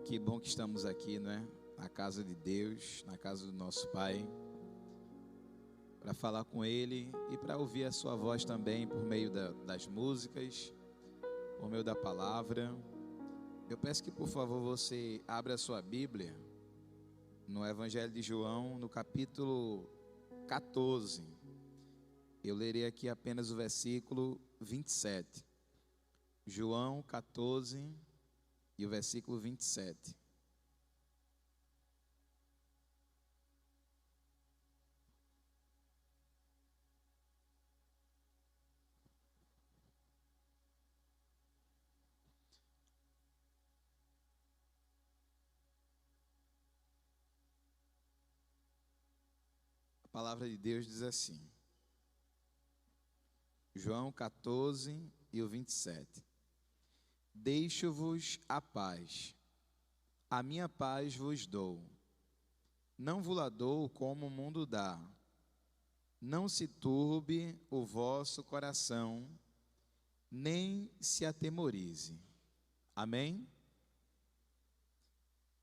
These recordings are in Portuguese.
Que bom que estamos aqui, não é? Na casa de Deus, na casa do nosso Pai, para falar com Ele e para ouvir a sua voz também por meio das músicas, por meio da palavra. Eu peço que, por favor, você abra a sua Bíblia no Evangelho de João, no capítulo 14. Eu lerei aqui apenas o versículo 27. João 14 e o versículo 27. A palavra de Deus diz assim, João 14 e o 27. Deixo-vos a paz, a minha paz vos dou. Não vos-la dou como o mundo dá. Não se turbe o vosso coração, nem se atemorize. Amém?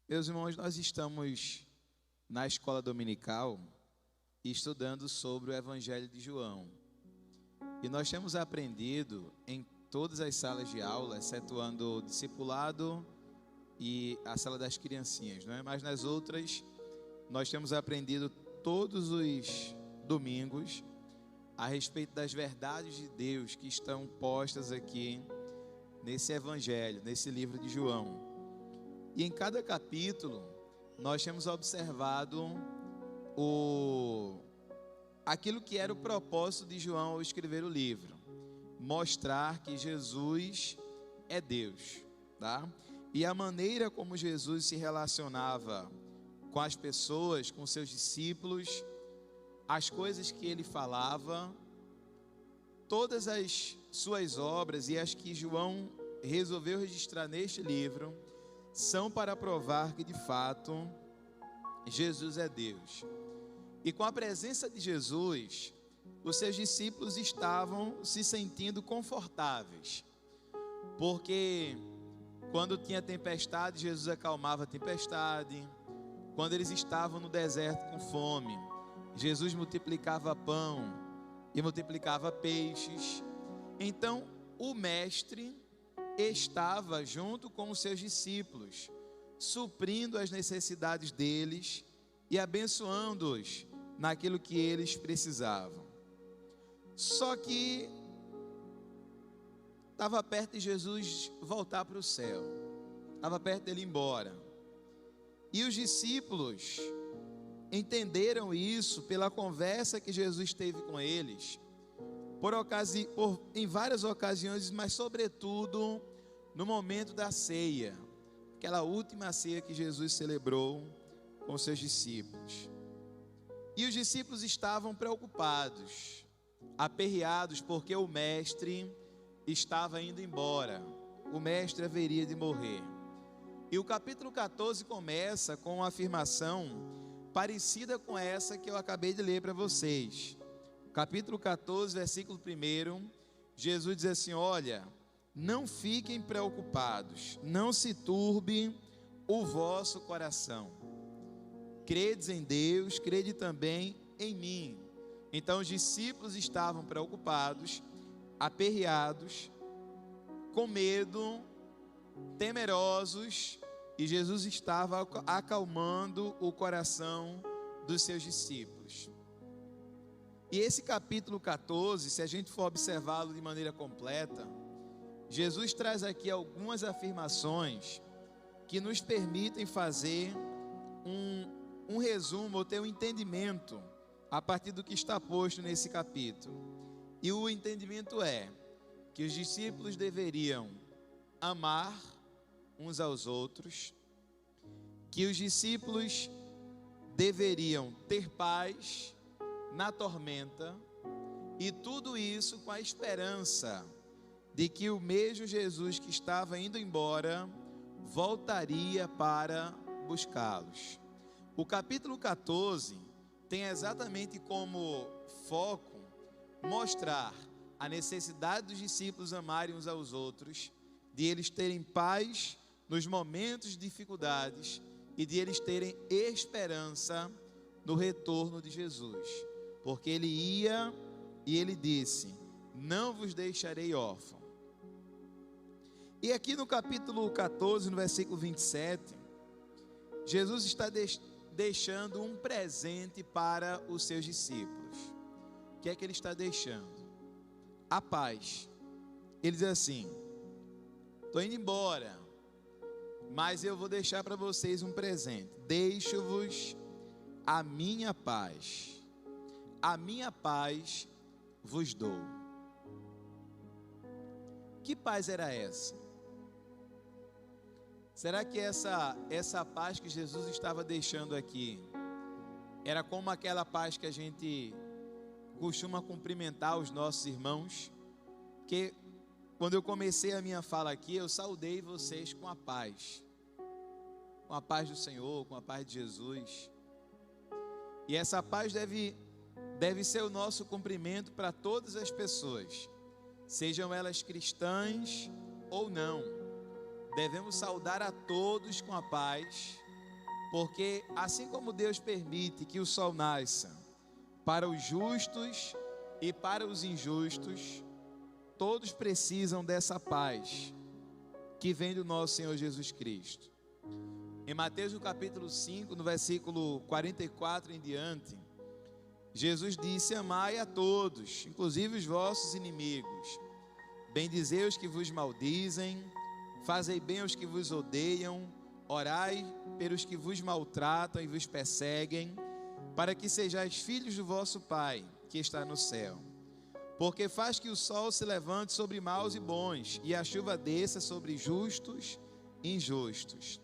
Meus irmãos, nós estamos na escola dominical estudando sobre o Evangelho de João. E nós temos aprendido em todas as salas de aula, excetuando o discipulado e a sala das criancinhas, não é? Mas nas outras, nós temos aprendido todos os domingos a respeito das verdades de Deus que estão postas aqui nesse Evangelho, nesse livro de João. E em cada capítulo, nós temos observado aquilo que era o propósito de João ao escrever o livro: mostrar que Jesus é Deus, tá? E a maneira como Jesus se relacionava com as pessoas, com seus discípulos, as coisas que ele falava, todas as suas obras e as que João resolveu registrar neste livro, são para provar que de fato Jesus é Deus. E com a presença de Jesus, os seus discípulos estavam se sentindo confortáveis, porque quando tinha tempestade, Jesus acalmava a tempestade. Quando eles estavam no deserto com fome, Jesus multiplicava pão e multiplicava peixes. Então o mestre estava junto com os seus discípulos, suprindo as necessidades deles e abençoando-os naquilo que eles precisavam. Só que estava perto de Jesus voltar para o céu, estava perto dele ir embora. E os discípulos entenderam isso pela conversa que Jesus teve com eles, em várias ocasiões, mas sobretudo no momento da ceia, aquela última ceia que Jesus celebrou com seus discípulos. E os discípulos estavam preocupados, aperreados, porque o mestre estava indo embora, o mestre haveria de morrer. E o capítulo 14 começa com uma afirmação parecida com essa que eu acabei de ler para vocês. Capítulo 14, versículo 1, Jesus diz assim: olha, não fiquem preocupados, não se turbe o vosso coração. Credes em Deus, crede também em mim. Então os discípulos estavam preocupados, aperreados, com medo, temerosos, e Jesus estava acalmando o coração dos seus discípulos. E esse capítulo 14, se a gente for observá-lo de maneira completa, Jesus traz aqui algumas afirmações que nos permitem fazer um resumo, ou ter um entendimento a partir do que está posto nesse capítulo. E o entendimento é que os discípulos deveriam amar uns aos outros, que os discípulos deveriam ter paz na tormenta, e tudo isso com a esperança de que o mesmo Jesus que estava indo embora voltaria para buscá-los. O capítulo 14 tem exatamente como foco mostrar a necessidade dos discípulos amarem uns aos outros, de eles terem paz nos momentos de dificuldades e de eles terem esperança no retorno de Jesus. Porque ele ia e ele disse: não vos deixarei órfão. E aqui no capítulo 14, no versículo 27, Jesus está deixando um presente para os seus discípulos. O que é que ele está deixando? A paz. Ele diz assim: estou indo embora, mas eu vou deixar para vocês um presente. Deixo-vos a minha paz. A minha paz vos dou. Que paz era essa? Será que essa paz que Jesus estava deixando aqui era como aquela paz que a gente costuma cumprimentar os nossos irmãos? Que quando eu comecei a minha fala aqui, eu saudei vocês com a paz do Senhor, com a paz de Jesus. E essa paz deve ser o nosso cumprimento para todas as pessoas, sejam elas cristãs ou não. Devemos saudar a todos com a paz, porque assim como Deus permite que o sol nasça para os justos e para os injustos, todos precisam dessa paz que vem do nosso Senhor Jesus Cristo. Em Mateus no capítulo 5, no versículo 44 em diante, Jesus disse: amai a todos, inclusive os vossos inimigos, bendizei os que vos maldizem, fazei bem aos que vos odeiam, orai pelos que vos maltratam e vos perseguem, para que sejais filhos do vosso Pai, que está no céu. Porque faz que o sol se levante sobre maus e bons, e a chuva desça sobre justos e injustos.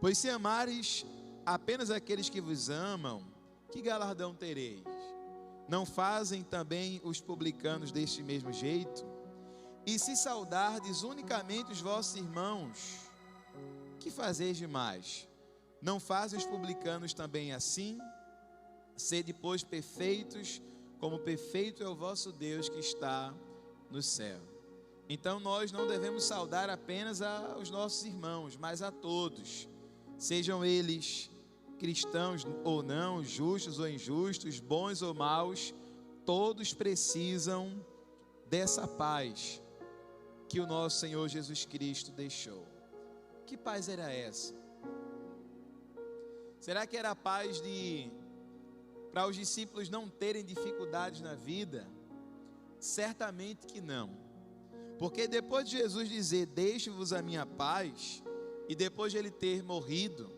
Pois se amares apenas aqueles que vos amam, que galardão tereis? Não fazem também os publicanos deste mesmo jeito? E se saudardes unicamente os vossos irmãos, que fazeis demais? Não fazem os publicanos também assim? Sede, pois, perfeitos, como perfeito é o vosso Deus que está no céu. Então nós não devemos saudar apenas aos nossos irmãos, mas a todos, sejam eles cristãos ou não, justos ou injustos, bons ou maus, todos precisam dessa paz que o nosso Senhor Jesus Cristo deixou. Que paz era essa? Será que era a paz para os discípulos não terem dificuldades na vida? Certamente que não. Porque depois de Jesus dizer: deixo-vos a minha paz, e depois de ele ter morrido,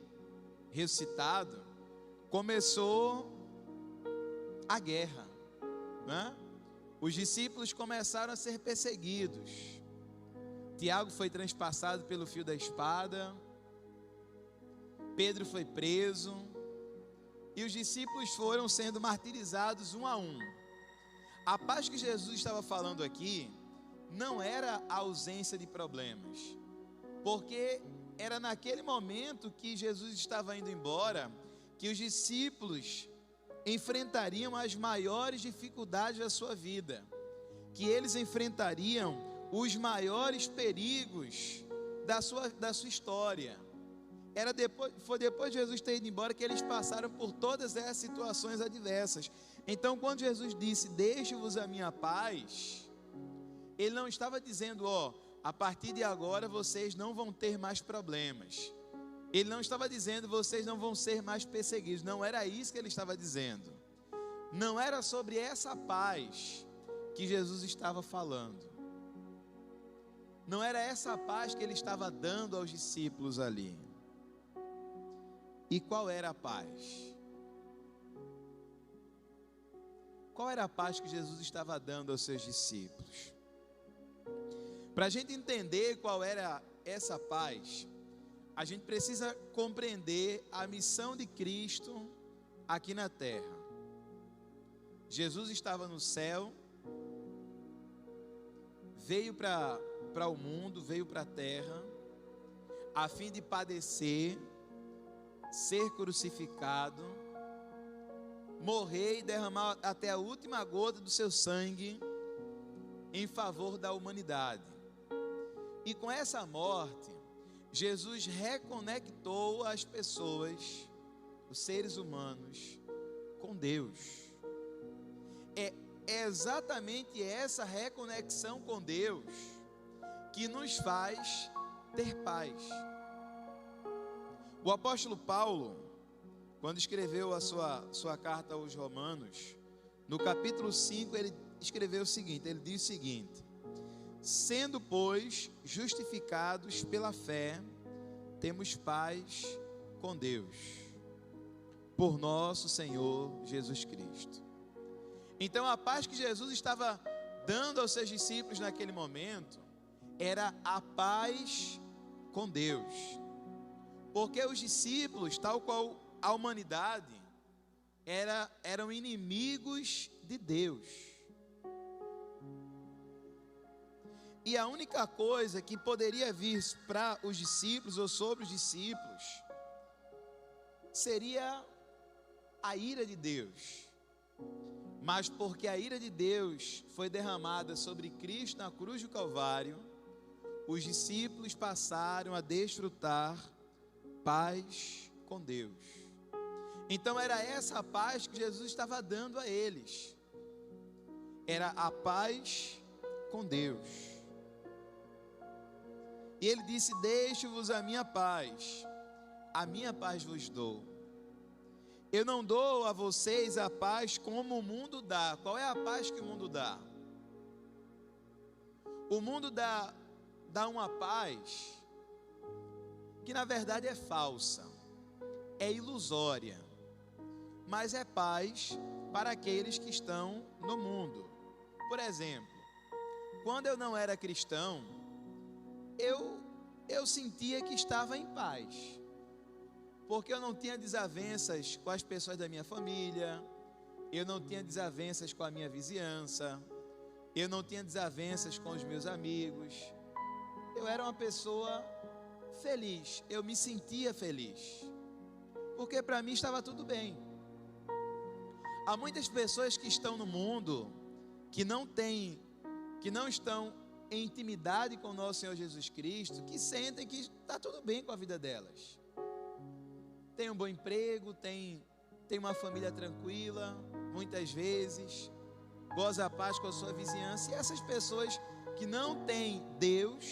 ressuscitado, começou a guerra, né? Os discípulos começaram a ser perseguidos. Tiago foi transpassado pelo fio da espada, Pedro foi preso, e os discípulos foram sendo martirizados um a um. A paz que Jesus estava falando aqui não era a ausência de problemas, porque era naquele momento que Jesus estava indo embora que os discípulos enfrentariam as maiores dificuldades da sua vida, que eles enfrentariam os maiores perigos da sua história. Foi depois de Jesus ter ido embora que eles passaram por todas essas situações adversas. Então, quando Jesus disse: deixo-vos a minha paz, ele não estava dizendo: a partir de agora vocês não vão ter mais problemas. Ele não estava dizendo: vocês não vão ser mais perseguidos. Não era isso que ele estava dizendo. Não era sobre essa paz que Jesus estava falando. Não era essa paz que ele estava dando aos discípulos ali. E qual era a paz? Qual era a paz que Jesus estava dando aos seus discípulos? Para a gente entender qual era essa paz, a gente precisa compreender a missão de Cristo aqui na terra. Jesus estava no céu, veio para o mundo, veio para a terra, a fim de padecer, ser crucificado, morrer e derramar até a última gota do seu sangue em favor da humanidade. E com essa morte, Jesus reconectou as pessoas, os seres humanos, com Deus. É exatamente essa reconexão com Deus que nos faz ter paz. O apóstolo Paulo, quando escreveu a sua carta aos Romanos, no capítulo 5, ele escreveu o seguinte, ele diz o seguinte: sendo, pois, justificados pela fé, temos paz com Deus, por nosso Senhor Jesus Cristo. Então, a paz que Jesus estava dando aos seus discípulos naquele momento, era a paz com Deus. Porque os discípulos, tal qual a humanidade, eram inimigos de Deus. E a única coisa que poderia vir para os discípulos ou sobre os discípulos seria a ira de Deus. Mas porque a ira de Deus foi derramada sobre Cristo na cruz do Calvário, os discípulos passaram a desfrutar paz com Deus. Então era essa a paz que Jesus estava dando a eles. Era a paz com Deus. E ele disse: deixo-vos a minha paz vos dou. Eu não dou a vocês a paz como o mundo dá. Qual é a paz que o mundo dá? O mundo dá uma paz que na verdade é falsa, é ilusória, mas é paz para aqueles que estão no mundo. Por exemplo, quando eu não era cristão, eu sentia que estava em paz, porque eu não tinha desavenças com as pessoas da minha família, eu não tinha desavenças com a minha vizinhança, eu não tinha desavenças com os meus amigos. Eu era uma pessoa feliz, eu me sentia feliz, porque para mim estava tudo bem. Há muitas pessoas que estão no mundo, que não estão em intimidade com o nosso Senhor Jesus Cristo, que sentem que está tudo bem com a vida delas. Tem um bom emprego, tem uma família tranquila, muitas vezes, goza a paz com a sua vizinhança. E essas pessoas que não têm Deus,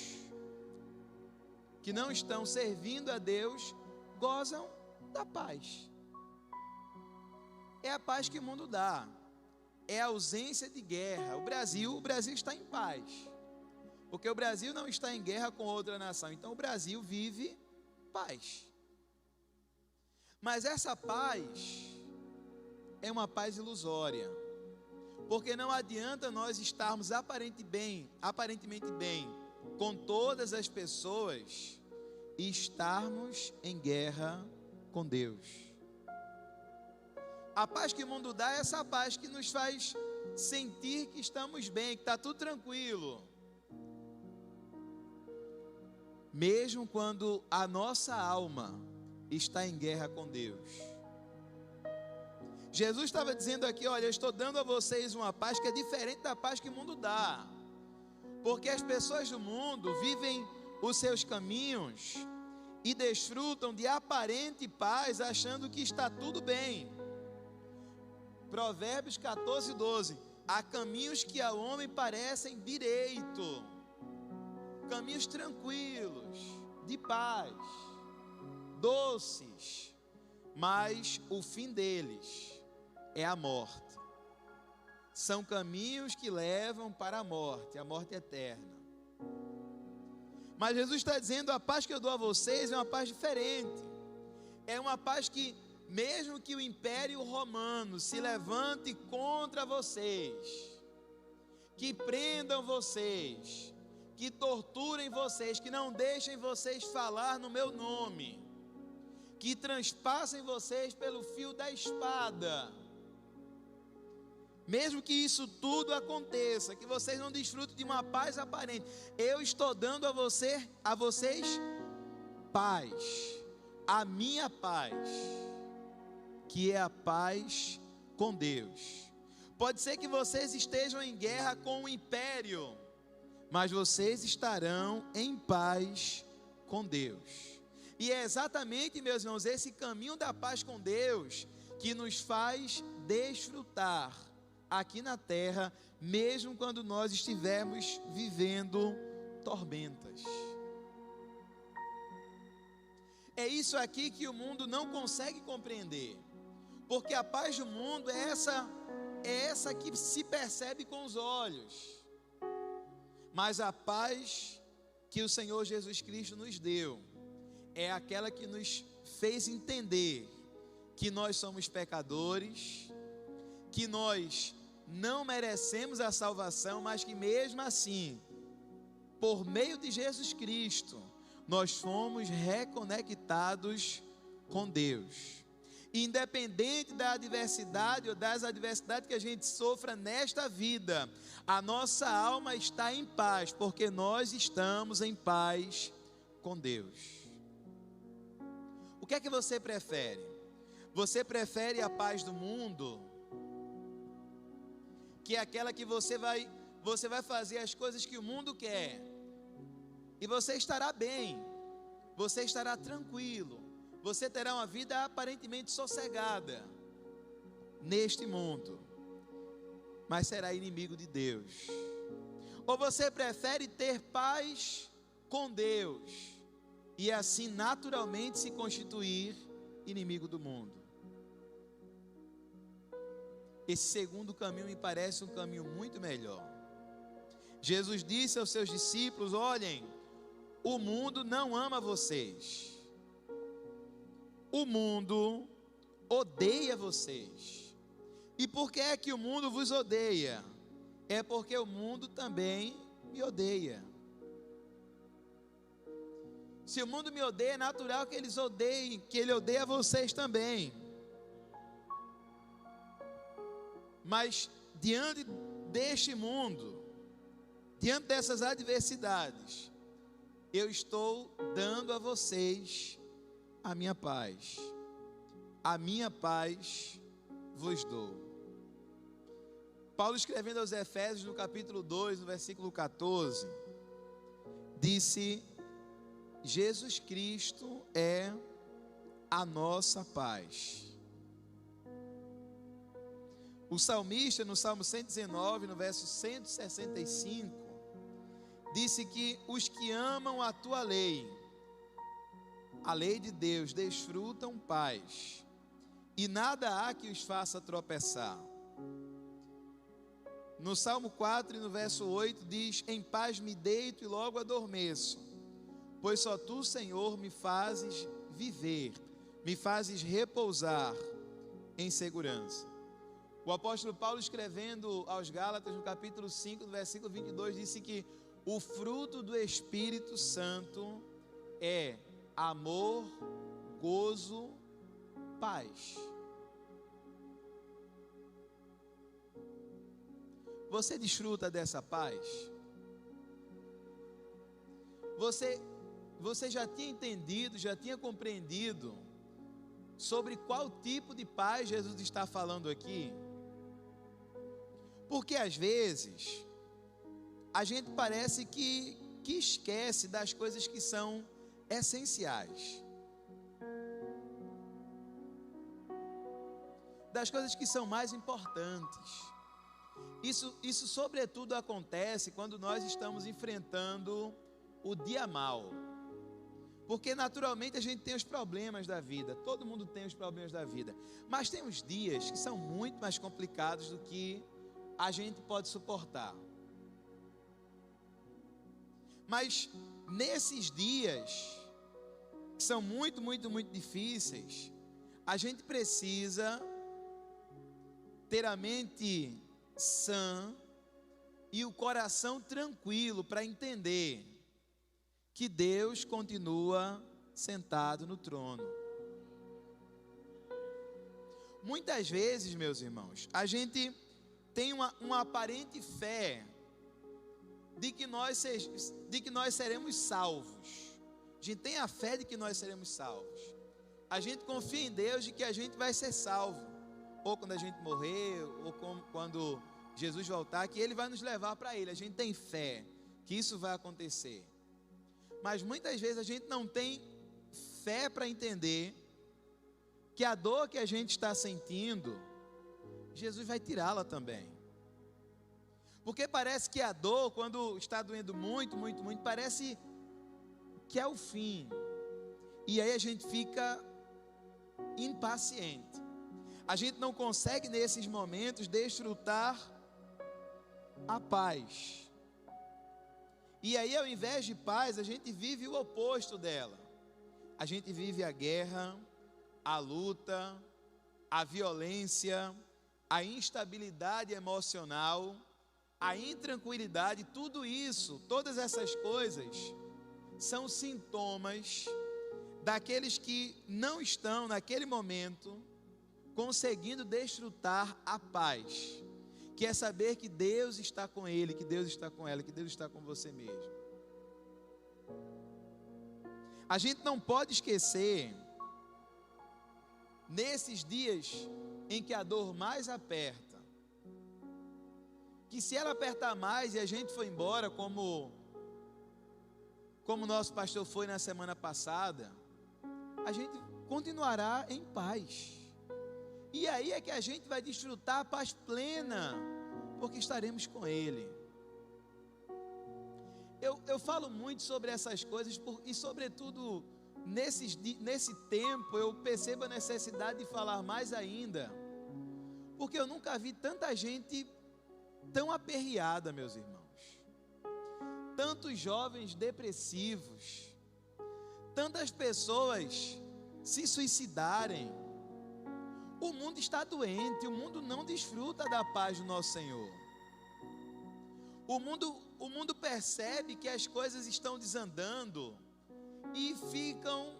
que não estão servindo a Deus, gozam da paz. É a paz que o mundo dá, é a ausência de guerra. O Brasil está em paz, porque o Brasil não está em guerra com outra nação, então o Brasil vive paz. Mas essa paz é uma paz ilusória, porque não adianta nós estarmos aparentemente bem com todas as pessoas e estarmos em guerra com Deus. A paz que o mundo dá é essa paz que nos faz sentir que estamos bem, que está tudo tranquilo, mesmo quando a nossa alma está em guerra com Deus. Jesus estava dizendo aqui: olha, eu estou dando a vocês uma paz que é diferente da paz que o mundo dá, porque as pessoas do mundo vivem os seus caminhos e desfrutam de aparente paz, achando que está tudo bem. Provérbios 14:12: há caminhos que ao homem parecem direito, caminhos tranquilos, de paz, doces, mas o fim deles é a morte. São caminhos que levam para a morte eterna. Mas Jesus está dizendo: a paz que eu dou a vocês é uma paz diferente. É uma paz que, mesmo que o Império Romano se levante contra vocês, que prendam vocês, que torturem vocês, que não deixem vocês falar no meu nome, que transpassem vocês pelo fio da espada, mesmo que isso tudo aconteça, que vocês não desfrutem de uma paz aparente, eu estou dando a vocês paz, a minha paz, que é a paz com Deus. Pode ser que vocês estejam em guerra com o império, mas vocês estarão em paz com Deus. E é exatamente, meus irmãos, esse caminho da paz com Deus que nos faz desfrutar aqui na terra, mesmo quando nós estivermos vivendo tormentas. É isso aqui que o mundo não consegue compreender, porque a paz do mundo é essa que se percebe com os olhos, mas a paz que o Senhor Jesus Cristo nos deu é aquela que nos fez entender que nós somos pecadores, que nós não merecemos a salvação, mas que mesmo assim, por meio de Jesus Cristo, nós fomos reconectados com Deus. Independente da adversidade ou das adversidades que a gente sofra nesta vida, a nossa alma está em paz, porque nós estamos em paz com Deus. O que é que você prefere? Você prefere a paz do mundo, que é aquela que você vai fazer as coisas que o mundo quer, e você estará bem, você estará tranquilo, você terá uma vida aparentemente sossegada neste mundo, mas será inimigo de Deus? Ou você prefere ter paz com Deus e assim naturalmente se constituir inimigo do mundo? Esse segundo caminho me parece um caminho muito melhor. Jesus disse aos seus discípulos: olhem, o mundo não ama vocês, o mundo odeia vocês. E por que é que o mundo vos odeia? É porque o mundo também me odeia. Se o mundo me odeia, é natural que ele odeie vocês também. Mas diante deste mundo, diante dessas adversidades, eu estou dando a vocês a minha paz. A minha paz vos dou. Paulo, escrevendo aos Efésios, no capítulo 2, no versículo 14, disse: Jesus Cristo é a nossa paz. O salmista, no Salmo 119, no verso 165, disse que os que amam a tua lei, a lei de Deus, desfrutam paz, e nada há que os faça tropeçar. No Salmo 4, no verso 8, diz: em paz me deito e logo adormeço, pois só tu, Senhor, me fazes viver, me fazes repousar em segurança. O apóstolo Paulo, escrevendo aos Gálatas, no capítulo 5, no versículo 22, disse que o fruto do Espírito Santo é amor, gozo, paz. Você desfruta dessa paz? Você já tinha entendido, já tinha compreendido sobre qual tipo de paz Jesus está falando aqui? Porque às vezes a gente parece que esquece das coisas que são essenciais, das coisas que são mais importantes. Isso sobretudo acontece quando nós estamos enfrentando o dia mau, porque naturalmente a gente tem os problemas da vida, todo mundo tem os problemas da vida, mas tem os dias que são muito mais complicados do que a gente pode suportar. Mas nesses dias que são muito difíceis, a gente precisa ter a mente sã e o coração tranquilo para entender que Deus continua sentado no trono. Muitas vezes, meus irmãos, a gente tem uma aparente fé de que nós seremos salvos. A gente tem a fé de que nós seremos salvos. A gente confia em Deus de que a gente vai ser salvo, ou quando a gente morrer, ou quando Jesus voltar, que Ele vai nos levar para Ele. A gente tem fé que isso vai acontecer. Mas muitas vezes a gente não tem fé para entender que a dor que a gente está sentindo, Jesus vai tirá-la também. Porque parece que a dor, quando está doendo muito, muito, muito, parece que é o fim. E aí a gente fica impaciente. A gente não consegue nesses momentos desfrutar a paz. E aí, ao invés de paz, a gente vive o oposto dela. A gente vive a guerra, a luta, a violência, a instabilidade emocional, a intranquilidade, tudo isso, todas essas coisas são sintomas daqueles que não estão naquele momento conseguindo desfrutar a paz, que é saber que Deus está com ele, que Deus está com ela, que Deus está com você mesmo. A gente não pode esquecer, nesses dias em que a dor mais aperta, que se ela apertar mais e a gente for embora, como nosso pastor foi na semana passada, a gente continuará em paz. E aí é que a gente vai desfrutar a paz plena, porque estaremos com Ele. Eu falo muito sobre essas coisas, e sobretudo nesse tempo eu percebo a necessidade de falar mais ainda, porque eu nunca vi tanta gente tão aperreada, meus irmãos, tantos jovens depressivos, tantas pessoas se suicidarem. O mundo está doente, o mundo não desfruta da paz do nosso Senhor. O mundo percebe que as coisas estão desandando e ficam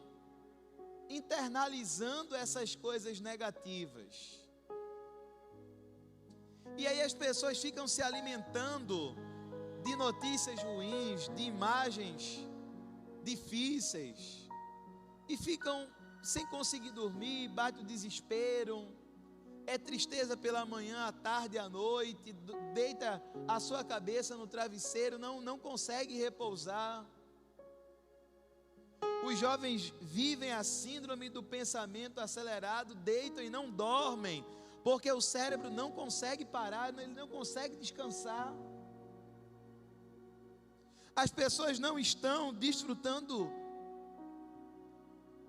internalizando essas coisas negativas. E aí as pessoas ficam se alimentando de notícias ruins, de imagens difíceis, e ficam sem conseguir dormir, bate o desespero, é tristeza pela manhã, à tarde, à noite, deita a sua cabeça no travesseiro, não consegue repousar. Os jovens vivem a síndrome do pensamento acelerado, deitam e não dormem, porque o cérebro não consegue parar, ele não consegue descansar. As pessoas não estão desfrutando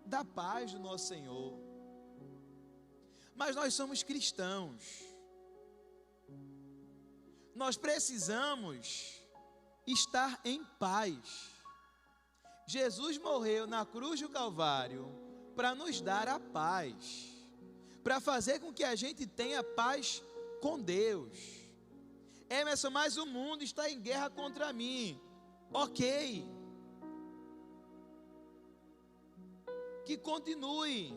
da paz do nosso Senhor. Mas nós somos cristãos. Nós precisamos estar em paz. Jesus morreu na cruz do Calvário para nos dar a paz, para fazer com que a gente tenha paz com Deus. Emerson, mas o mundo está em guerra contra mim. Ok, que continue,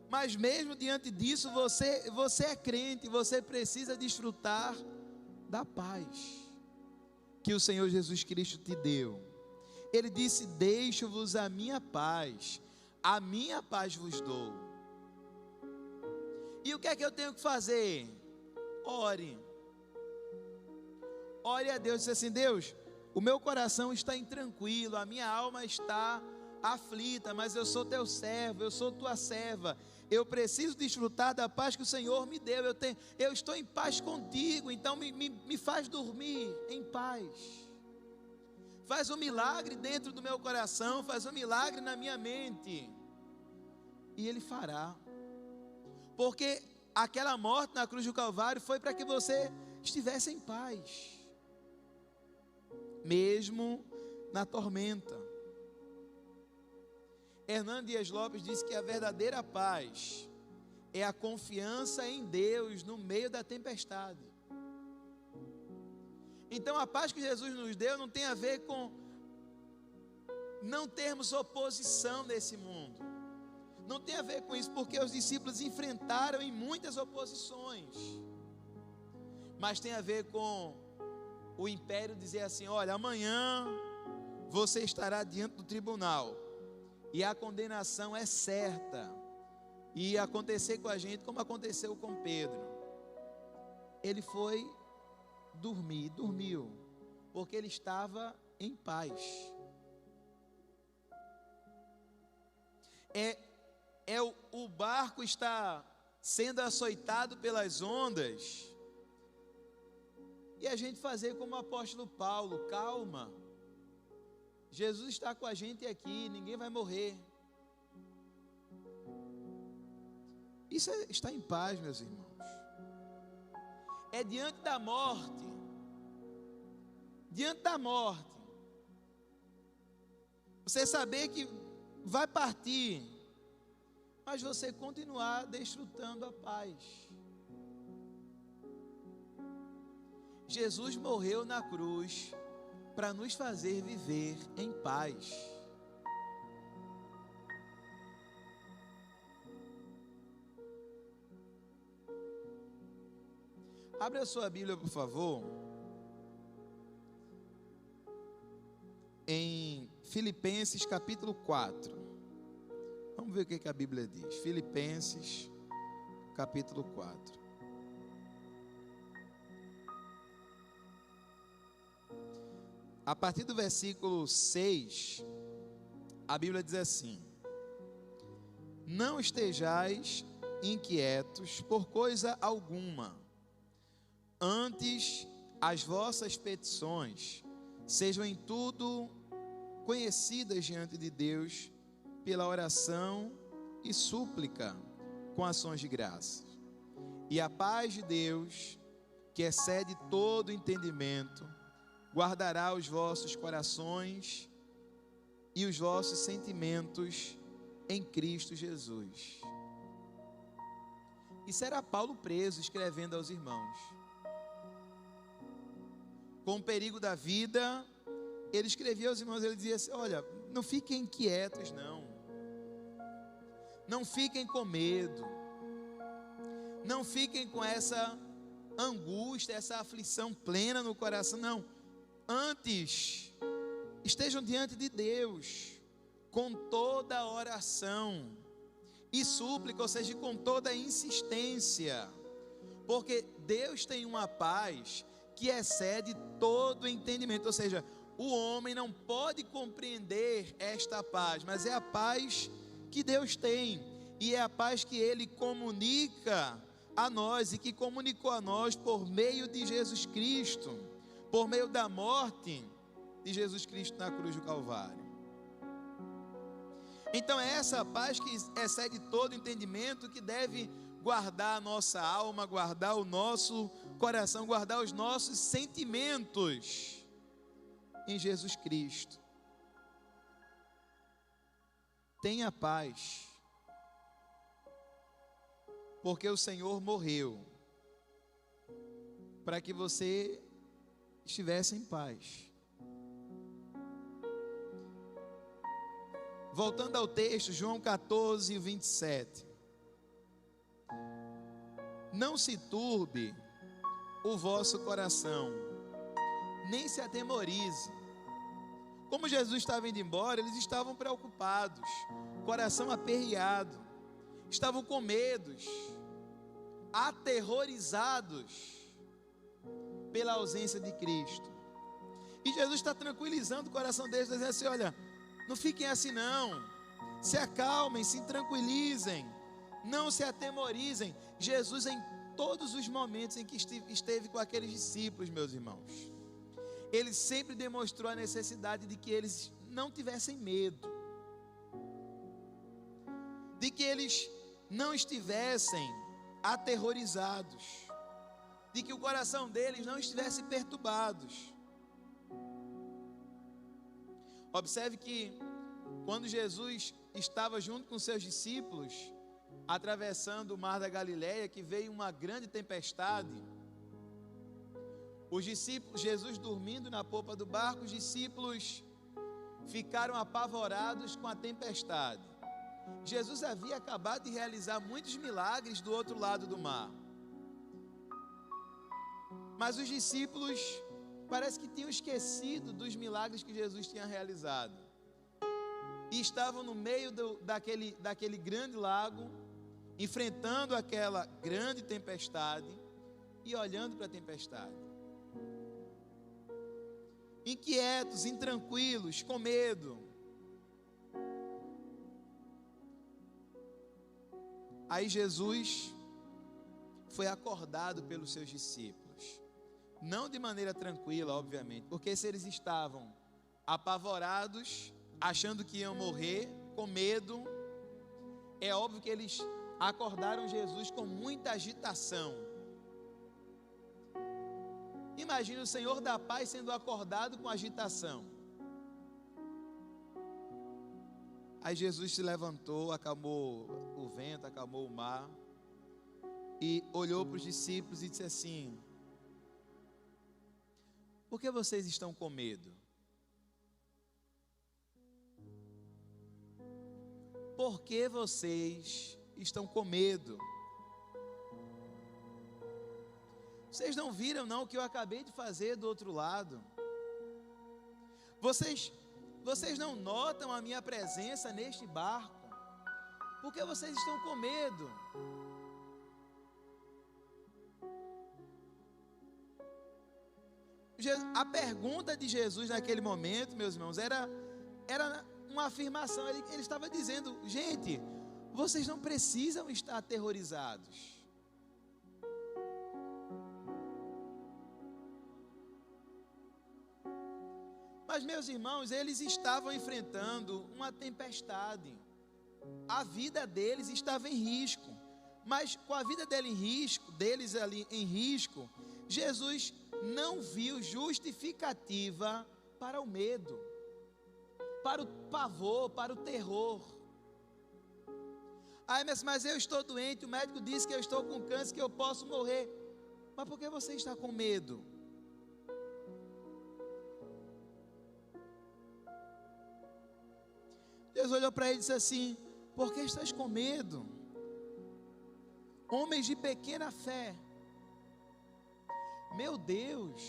mas mesmo diante disso, você é crente, você precisa desfrutar da paz que o Senhor Jesus Cristo te deu. Ele disse: deixo-vos a minha paz vos dou. E o que é que eu tenho que fazer? Ore a Deus, disse assim: Deus, o meu coração está intranquilo, a minha alma está aflita, mas eu sou teu servo, eu sou tua serva, eu preciso desfrutar da paz que o Senhor me deu, eu estou em paz contigo, então me faz dormir em paz, faz um milagre dentro do meu coração, faz um milagre na minha mente, e Ele fará, porque aquela morte na cruz do Calvário foi para que você estivesse em paz, mesmo na tormenta. Hernando Dias Lopes disse que a verdadeira paz é a confiança em Deus no meio da tempestade. Então a paz que Jesus nos deu não tem a ver com não termos oposição nesse mundo, não tem a ver com isso, porque os discípulos enfrentaram em muitas oposições, mas tem a ver com o império dizer assim: olha, amanhã você estará diante do tribunal e a condenação é certa, e ia acontecer com a gente como aconteceu com Pedro. Ele foi dormiu, porque ele estava em paz. o barco está sendo açoitado pelas ondas, e a gente fazer como o apóstolo Paulo: calma, Jesus está com a gente aqui, ninguém vai morrer. Isso é estar em paz, meus irmãos. É diante da morte, você saber que vai partir, mas você continuar desfrutando a paz. Jesus morreu na cruz para nos fazer viver em paz. Abre a sua Bíblia, por favor, em Filipenses capítulo 4. Vamos ver o que a Bíblia diz. Filipenses capítulo 4. A partir do versículo 6, a Bíblia diz assim: não estejais inquietos por coisa alguma, antes as vossas petições sejam em tudo conhecidas diante de Deus pela oração e súplica com ações de graça. E a paz de Deus, que excede todo entendimento, guardará os vossos corações e os vossos sentimentos em Cristo Jesus. Isso era Paulo preso, escrevendo aos irmãos. Com o perigo da vida, ele escrevia aos irmãos, ele dizia assim: olha, não fiquem inquietos, não fiquem com medo, não fiquem com essa angústia, essa aflição plena no coração, não. Antes, estejam diante de Deus com toda a oração e súplica, ou seja, com toda a insistência, porque Deus tem uma paz que excede todo entendimento, ou seja, o homem não pode compreender esta paz, mas é a paz que Deus tem, e é a paz que Ele comunica a nós, e que comunicou a nós por meio de Jesus Cristo, por meio da morte de Jesus Cristo na cruz do Calvário. Então é essa paz que excede todo entendimento que deve guardar a nossa alma, guardar o nosso coração, guardar os nossos sentimentos em Jesus Cristo. Tenha paz, porque o Senhor morreu para que você estivesse em paz. Voltando ao texto, João 14, 27. Não se turbe o vosso coração, nem se atemorize. Como Jesus estava indo embora, eles estavam preocupados, coração aperreado, estavam com medos, aterrorizados pela ausência de Cristo. E Jesus está tranquilizando o coração deles, dizendo assim: olha, não fiquem assim não, se acalmem, se tranquilizem, não se atemorizem. Jesus, em todos os momentos em que esteve com aqueles discípulos, meus irmãos, Ele sempre demonstrou a necessidade de que eles não tivessem medo, de que eles não estivessem aterrorizados, de que o coração deles não estivesse perturbado. Observe que quando Jesus estava junto com seus discípulos, atravessando o mar da Galileia, que veio uma grande tempestade, os discípulos, Jesus dormindo na popa do barco, os discípulos ficaram apavorados com a tempestade. Jesus havia acabado de realizar muitos milagres do outro lado do mar, mas os discípulos parece que tinham esquecido dos milagres que Jesus tinha realizado, e estavam no meio daquele grande lago, enfrentando aquela grande tempestade e olhando para a tempestade, inquietos, intranquilos, com medo. Aí Jesus foi acordado pelos seus discípulos, não de maneira tranquila, obviamente, porque se eles estavam apavorados, achando que iam morrer, com medo, é óbvio que eles acordaram Jesus com muita agitação. Imagina o Senhor da paz sendo acordado com agitação. Aí Jesus se levantou, acalmou o vento, acalmou o mar, e olhou para os discípulos e disse assim: por que vocês estão com medo? Por que vocês estão com medo? Vocês não viram não o que eu acabei de fazer do outro lado? Vocês não notam a minha presença neste barco? Por que vocês estão com medo? A pergunta de Jesus naquele momento, meus irmãos, era uma afirmação. Ele estava dizendo: gente, vocês não precisam estar aterrorizados. Mas, meus irmãos, eles estavam enfrentando uma tempestade. A vida deles estava em risco. Mas com a vida deles ali em risco, Jesus não viu justificativa para o medo, para o pavor, para o terror. Mas eu estou doente, o médico disse que eu estou com câncer, que eu posso morrer. Mas por que você está com medo? Deus olhou para ele e disse assim: por que estás com medo? Homens de pequena fé. Meu Deus,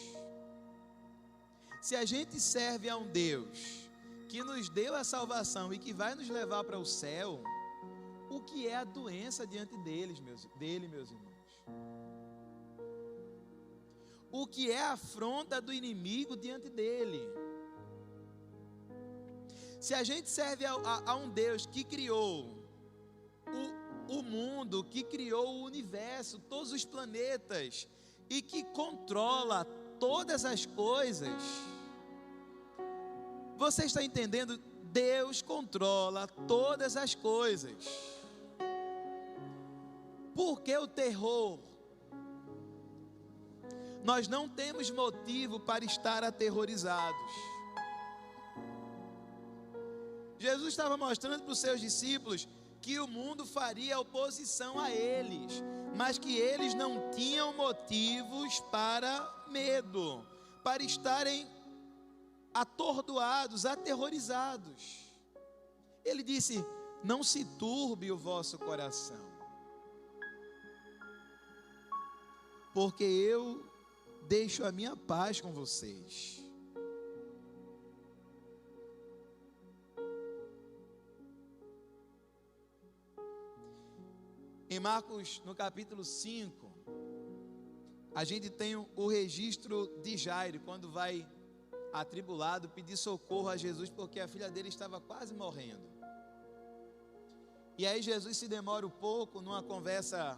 se a gente serve a um Deus que nos deu a salvação e que vai nos levar para o céu, o que é a doença diante dele, meus irmãos? O que é a afronta do inimigo diante dele? Se a gente serve a um Deus que criou o mundo, que criou o universo, todos os planetas, e que controla todas as coisas, você está entendendo? Deus controla todas as coisas. Por que o terror? Nós não temos motivo para estar aterrorizados. Jesus estava mostrando para os seus discípulos que o mundo faria oposição a eles, mas que eles não tinham motivos para medo, para estarem atordoados, aterrorizados. Ele disse: não se turbe o vosso coração, porque eu deixo a minha paz com vocês. Em Marcos, no capítulo 5, a gente tem o registro de Jairo, quando vai atribulado pedir socorro a Jesus, porque a filha dele estava quase morrendo. E aí Jesus se demora um pouco numa conversa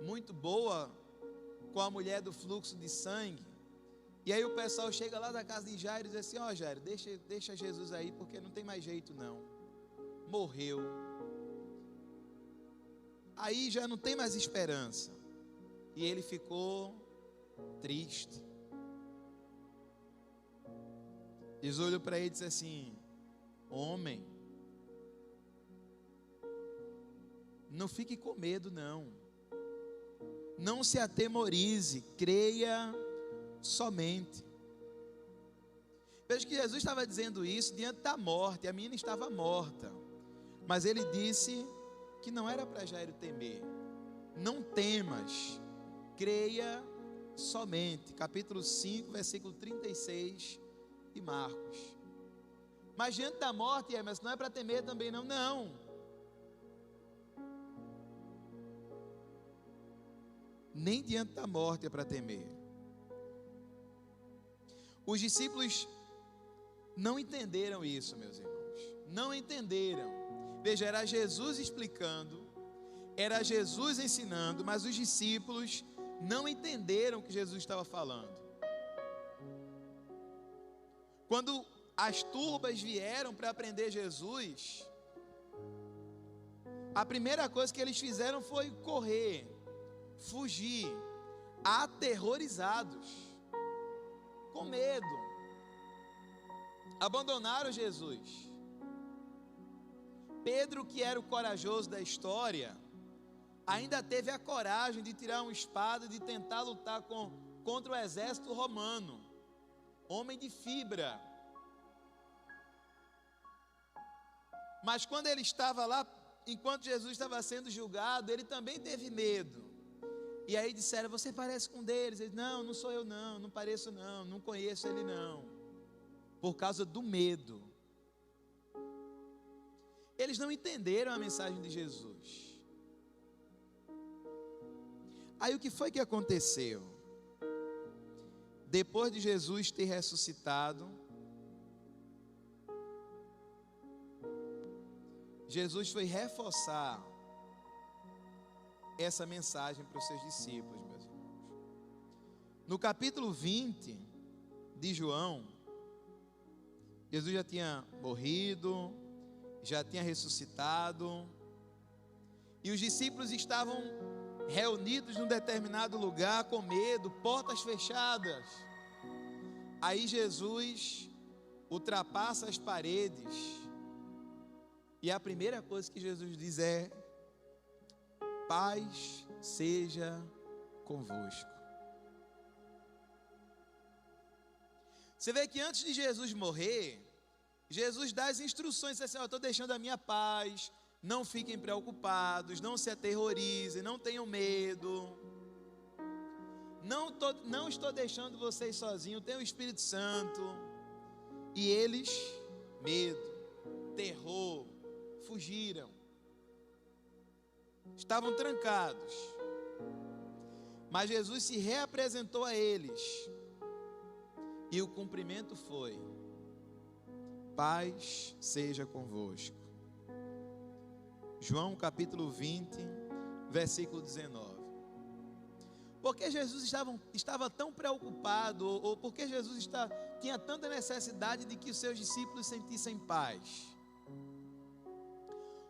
muito boa com a mulher do fluxo de sangue. E aí o pessoal chega lá da casa de Jairo e diz assim: ó, Jairo, deixa Jesus aí, porque não tem mais jeito não, morreu. Aí já não tem mais esperança. E ele ficou triste. Jesus olhou para ele e disse assim: homem, não fique com medo não. Não se atemorize, creia somente. Veja que Jesus estava dizendo isso diante da morte. A menina estava morta, mas ele disse que não era para Jairo temer. Não temas, creia somente. Capítulo 5, versículo 36 de Marcos. Mas diante da morte, mas não é para temer também não. Não. Nem diante da morte é para temer. Os discípulos não entenderam isso, meus irmãos. Não entenderam. Veja, era Jesus explicando, Era Jesus ensinando, mas os discípulos não entenderam o que Jesus estava falando. Quando as turbas vieram para prender Jesus, a primeira coisa que eles fizeram foi correr, fugir, aterrorizados, com medo. Abandonaram Jesus. Pedro, que era o corajoso da história, ainda teve a coragem de tirar uma espada e de tentar lutar contra o exército romano. Homem de fibra. Mas quando ele estava lá, enquanto Jesus estava sendo julgado, ele também teve medo. E aí disseram: você parece com um deles. Ele: não, não sou eu não, não pareço não, não conheço ele não. Por causa do medo. Eles não entenderam a mensagem de Jesus. Aí o que foi que aconteceu? Depois de Jesus ter ressuscitado, Jesus foi reforçar essa mensagem para os seus discípulos, meus irmãos. No capítulo 20 de João, Jesus já tinha morrido, já tinha ressuscitado, e os discípulos estavam reunidos num determinado lugar com medo, portas fechadas. Aí Jesus ultrapassa as paredes, e a primeira coisa que Jesus diz é: paz seja convosco. Você vê que antes de Jesus morrer, Jesus dá as instruções, assim: eu estou deixando a minha paz, não fiquem preocupados, não se aterrorizem, não tenham medo, não estou deixando vocês sozinhos, tem o Espírito Santo. E eles, medo, terror, fugiram, estavam trancados. Mas Jesus se reapresentou a eles, e o cumprimento foi: paz seja convosco. João capítulo 20, versículo 19. Por que Jesus estava tão preocupado, ou por que Jesus tinha tanta necessidade de que os seus discípulos sentissem paz?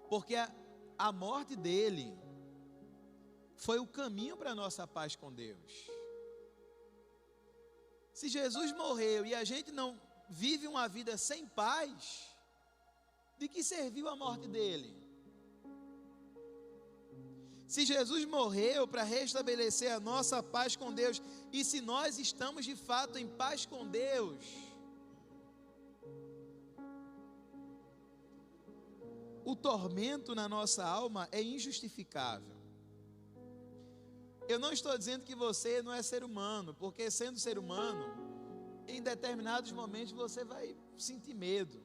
Porque a morte dele foi o caminho para a nossa paz com Deus. Se Jesus morreu e a gente não vive uma vida sem paz, de que serviu a morte dele? Se Jesus morreu para restabelecer a nossa paz com Deus, e se nós estamos de fato em paz com Deus, o tormento na nossa alma é injustificável. Eu não estou dizendo que você não é ser humano, porque sendo ser humano, em determinados momentos você vai sentir medo,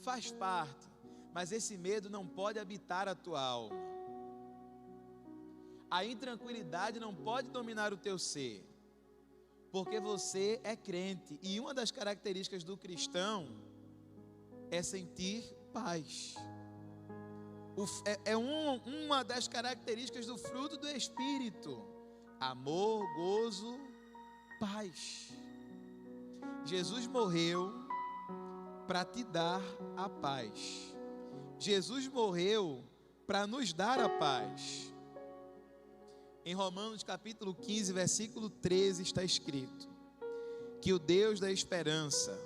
faz parte, mas esse medo não pode habitar a tua alma. A intranquilidade não pode dominar o teu ser, porque você é crente, e uma das características do cristão é sentir paz. Uma das características do fruto do Espírito: amor, gozo, paz. Jesus morreu para te dar a paz. Jesus morreu para nos dar a paz. Em Romanos capítulo 15, versículo 13 está escrito: que o Deus da esperança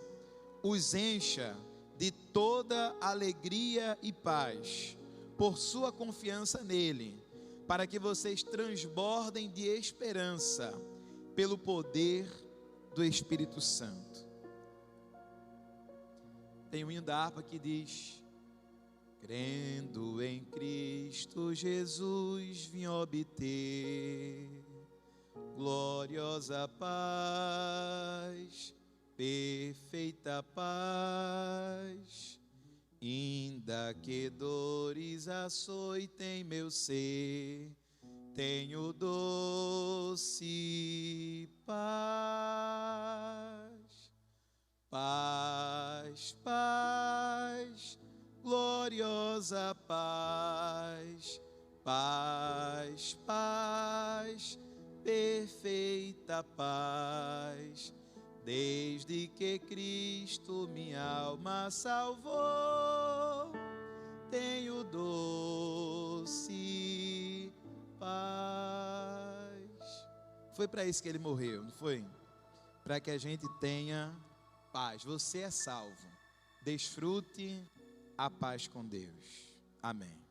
os encha de toda alegria e paz por sua confiança nele, para que vocês transbordem de esperança pelo poder do Espírito Santo. Tem um hino da harpa que diz: crendo em Cristo Jesus vim obter gloriosa paz, perfeita paz, ainda que dores açoitem meu ser, tenho doce paz, paz, paz, gloriosa paz, Paz, paz, perfeita paz, desde que Cristo minha alma salvou, tenho doce paz. Foi para isso que ele morreu, não foi? Para que a gente tenha paz. Você é salvo. Desfrute a paz com Deus. Amém.